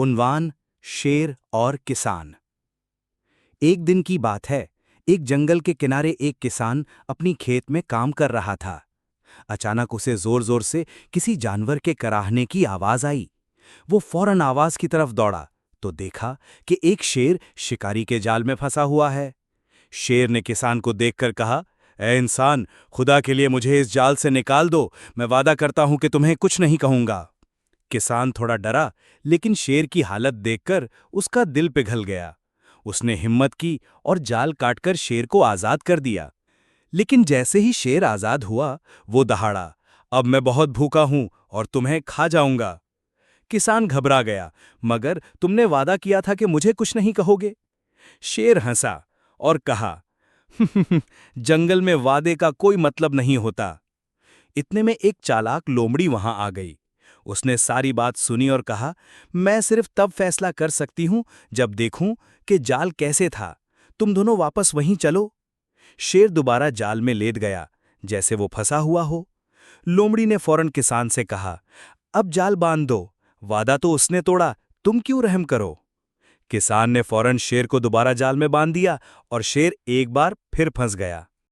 उन्वान शेर और किसान। एक दिन की बात है। एक जंगल के किनारे एक किसान अपनी खेत में काम कर रहा था। अचानक उसे जोर जोर से किसी जानवर के कराहने की आवाज आई। वो फौरन आवाज की तरफ दौड़ा तो देखा कि एक शेर शिकारी के जाल में फंसा हुआ है। शेर ने किसान को देखकर कहा, ए इंसान, खुदा के लिए मुझे इस जाल से निकाल दो। मैं वादा करता हूं कि तुम्हें कुछ नहीं कहूंगा। किसान थोड़ा डरा, लेकिन शेर की हालत देखकर उसका दिल पिघल गया। उसने हिम्मत की और जाल काटकर शेर को आजाद कर दिया। लेकिन जैसे ही शेर आजाद हुआ, वो दहाड़ा, अब मैं बहुत भूखा हूं और तुम्हें खा जाऊंगा। किसान घबरा गया, मगर तुमने वादा किया था कि मुझे कुछ नहीं कहोगे। शेर हंसा और कहा, जंगल में वादे का कोई मतलब नहीं होता। इतने में एक चालाक लोमड़ी वहां आ गई। उसने सारी बात सुनी और कहा, मैं सिर्फ तब फैसला कर सकती हूं जब देखूं कि जाल कैसे था। तुम दोनों वापस वहीं चलो। शेर दोबारा जाल में लेट गया, जैसे वो फंसा हुआ हो। लोमड़ी ने फौरन किसान से कहा, अब जाल बांध दो। वादा तो उसने तोड़ा, तुम क्यों रहम करो। किसान ने फौरन शेर को दोबारा जाल में बांध दिया और शेर एक बार फिर फंस गया।